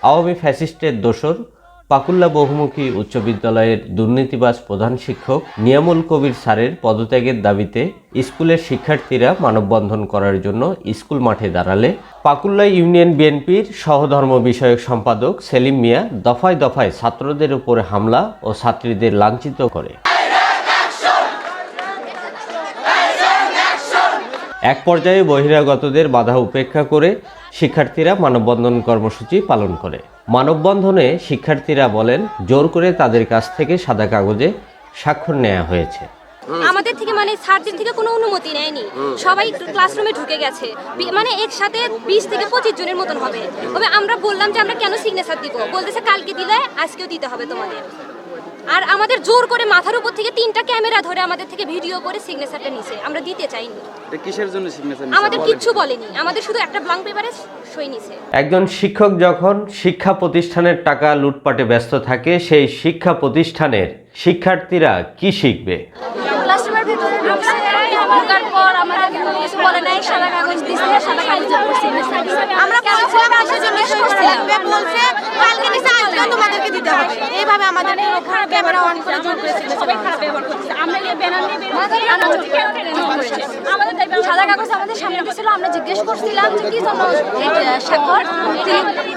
আওয়ামী ফ্যাসিস্টের দোসর পাকুল্লা বহুমুখী উচ্চ বিদ্যালয়ের দুর্নীতিবাজ প্রধান শিক্ষক নিয়ামুল কবির স্যারের পদত্যাগের দাবিতে স্কুলের শিক্ষার্থীরা মানববন্ধন করার জন্য স্কুল মাঠে দাঁড়ালে পাকুল্লা ইউনিয়ন বিএনপির সহধর্ম বিষয়ক সম্পাদক সেলিম মিয়া দফায় দফায় ছাত্রদের উপর হামলা ও ছাত্রীদের লাঞ্ছিত করে। এক পর্যায়ে বহিরাগতদের বাধা উপেক্ষা করে শিক্ষার্থীরা মানববন্ধন কর্মসূচি পালন করে। মানববন্ধনে শিক্ষার্থীরা বলেন, জোর করে তাদের কাছ থেকে সাদা কাগজে স্বাক্ষর নেওয়া হয়েছে। আমাদের থেকে স্যারদের থেকে কোনো অনুমতি নেয়নি, সবাই ক্লাসরুমে ঢুকে গেছে, একসাথে 20 থেকে 25 জনের মতন হবে। তবে আমরা বললাম যে আমরা কেন সিগনেচার দিব, বলতেছে কালকে দিলে আজকেও দিতে হবে তোমাদের। আর আমাদের জোর করে মাথার উপর থেকে 3টা ক্যামেরা ধরে আমাদের থেকে ভিডিও করে সিগনেচারটা নিছে। আমরা দিতে চাইনি। এটা কিসের জন্য সিগনেচার নিছে? আমাদের কিচ্ছু বলেনি, আমাদের শুধু একটা ব্ল্যাঙ্ক পেপারে সই নিছে। একজন শিক্ষক যখন শিক্ষা প্রতিষ্ঠানের টাকা লুটপাটে ব্যস্ত থাকে, সেই শিক্ষা প্রতিষ্ঠানের শিক্ষার্থীরা কি শিখবে? ক্লাসরুমের ভিতরে ঢোকার পর আমাদের কিছু বলে নাই, সাদা কাগজ দিছে, সাদা কাগজের উপর সিগনেচার দিছে। আমরা বলছিলাম আসার জন্য করছিলাম, বলছে কালকে নিচে আসলে তোমাদেরকে দিতে হবে। এইভাবে আমাদের ক্যামেরা অন করে জোর করে সবাই খারাপ ব্যবহার করছে। আমরা এই ব্যানার নিয়ে বের হয়েছি, আমাদের সাদা কাগজ আমাদের সামনে ছিল। আমরা জিজ্ঞেস করছিলাম যে কি জন্য স্বাক্ষর,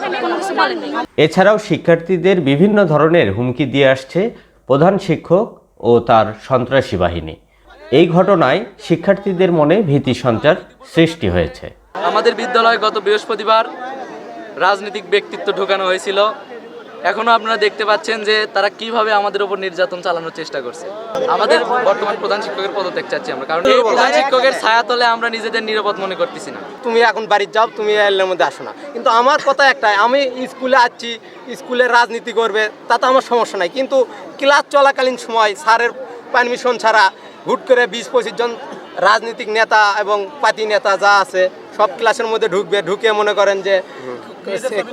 তিনি কোনো কিছু বলেননি। এছাড়াও শিক্ষার্থীদের বিভিন্ন ধরনের হুমকি দিয়ে আসছে প্রধান শিক্ষক ও তার সন্ত্রাসী বাহিনী। এই ঘটনায় শিক্ষার্থীদের মনে ভীতি সঞ্চার সৃষ্টি হয়েছে। আমাদের বিদ্যালয়ে গত বৃহস্পতিবার রাজনৈতিক ব্যক্তিত্ব ঢোকানো হয়েছিল। এখনো আপনারা দেখতে পাচ্ছেন যে তারা কিভাবে আমাদের উপর নির্যাতন চালানোর চেষ্টা করছে। আমাদের বর্তমান প্রধান শিক্ষকের পদত্যাগ চাচ্ছি আমরা, কারণ এই প্রধান শিক্ষকের ছায়াতলে আমরা নিজেদের নিরাপদ মনে করতেছি না। তুমি এখন বাড়ি যাও, তুমি এর মধ্যে আসো না। কিন্তু আমার কথা একটাই, আমি স্কুলে আসছি, স্কুলে রাজনীতি করবে তাতে আমার সমস্যা নাই, কিন্তু ক্লাস চলাকালীন সময় স্যারের পারমিশন ছাড়া হুট করে 20-25 জন রাজনৈতিক নেতা এবং পার্টি নেতা যা আছে সব ক্লাসের মধ্যে ঢুকে মনে করেন যে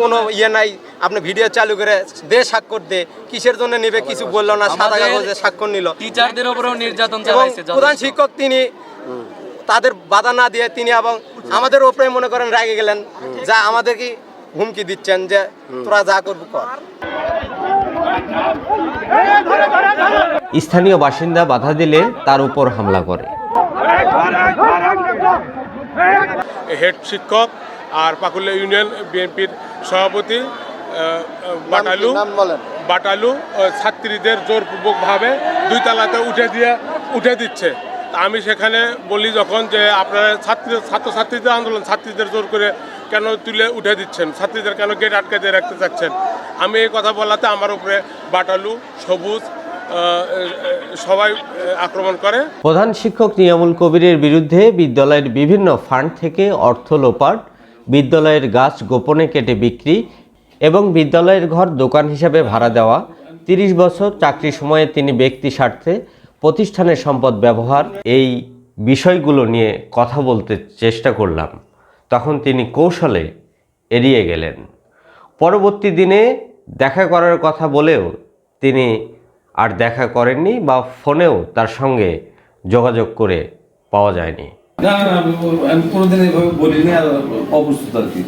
কোনো নাই, আপনি ভিডিও চালু করে দে স্বাক্ষর দে, কিসের জন্য নেবে কিছু বললো না, সাদা কাগজে স্বাক্ষর নিল। টিচারদের উপরেও নির্যাতন এবং চালাইছে। প্রধান শিক্ষক তিনি তাদের বাধা না দিয়ে তিনি এবং আমাদের উপরে মনে করেন রেগে গেলেন, যা আমাদেরকে হুমকি দিচ্ছেন যে তোরা যা করবি কর। স্থানীয় বাসিন্দা বাধা দিলে তার উপর হামলা করে। হেড শিক্ষক আর পাকুল্লা ইউনিয়ন বিএনপির সভাপতি বাটালু ছাত্রীদের জোরপূর্বকভাবে 2 তলাতে উঠে দিচ্ছে। আমি সেখানে বলি যখন যে আপনারা ছাত্রছাত্রীদের আন্দোলন, ছাত্রীদের জোর করে কেন তুলে উঠে দিচ্ছেন, ছাত্রীদের কেন গেট আটকে দিয়ে রাখতে চাচ্ছেন। আমি এই কথা বলাতে আমার উপরে বাটালু, সবুজ সবাই আক্রমণ করে। প্রধান শিক্ষক নিয়ামুল কবিরের বিরুদ্ধে বিদ্যালয়ের বিভিন্ন ফান্ড থেকে অর্থ লোপাট, বিদ্যালয়ের গাছ গোপনে কেটে বিক্রি এবং বিদ্যালয়ের ঘর দোকান হিসাবে ভাড়া দেওয়া, 30 বছর চাকরি সময়ে তিনি ব্যক্তি স্বার্থে প্রতিষ্ঠানের সম্পদ ব্যবহার, এই বিষয়গুলো নিয়ে কথা বলতে চেষ্টা করলাম। তখন তিনি কৌশলে এড়িয়ে গেলেন। পরবর্তী দিনে দেখা করার কথা বলেও তিনি আর দেখা করেননি বা ফোনেও তার সঙ্গে যোগাযোগ করে পাওয়া যায়নি। না, আমি কোনোদিন এভাবে বলিনি, আর অবস্থিত আর কি।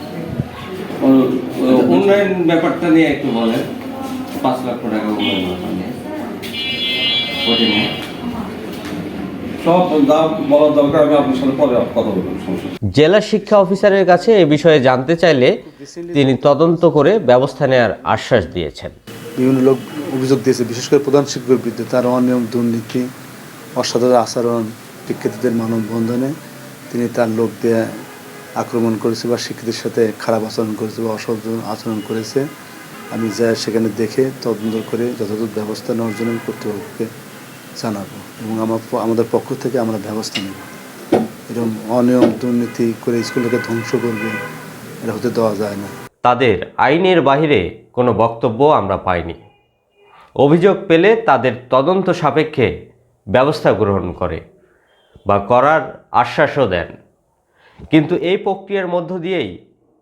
উন্নয়ন ব্যাপারটা নিয়ে একটু বলেন। 5 লক্ষ টাকা উন্নয়ন নিয়ে সব দাম বলার দরকার, আমি আপনার সাথে পরে কথা বলবো। জেলা শিক্ষা অফিসারের কাছে এ বিষয়ে জানতে চাইলে তিনি তদন্ত করে ব্যবস্থা নেওয়ার আশ্বাস দিয়েছেন। বিভিন্ন লোক অভিযোগ দিয়েছে, বিশেষ করে প্রধান শিক্ষকের বিরুদ্ধে তার অনিয়ম, দুর্নীতি, অসাধারণ আচরণ, শিক্ষার্থীদের মানববন্ধনে তিনি তার লোক দিয়ে আক্রমণ করেছে বা শিক্ষার্থীর সাথে খারাপ আচরণ করেছে বা অসাধারণ আচরণ করেছে। আমি যা সেখানে দেখে তদন্ত করে যথাযথ ব্যবস্থা নেওয়ার জন্য কর্তৃপক্ষকে জানাবো এবং আমাদের পক্ষ থেকে আমরা ব্যবস্থা নেব। এরকম অনিয়ম, দুর্নীতি করে স্কুলটাকে ধ্বংস করবে, এটা হতে দেওয়া যায় না। তাদের আইনের বাইরে কোনো বক্তব্য আমরা পাইনি। অভিযোগ পেলে তাদের তদন্ত সাপেক্ষে ব্যবস্থা গ্রহণ করে বা করার আশ্বাসও দেন। কিন্তু এই প্রক্রিয়ার মধ্য দিয়েই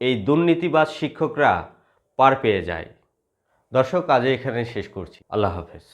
এই দুর্নীতিবাজ শিক্ষকরা পার পেয়ে যায়। দর্শক, আজ এখানে শেষ করছি। আল্লাহ হাফেজ।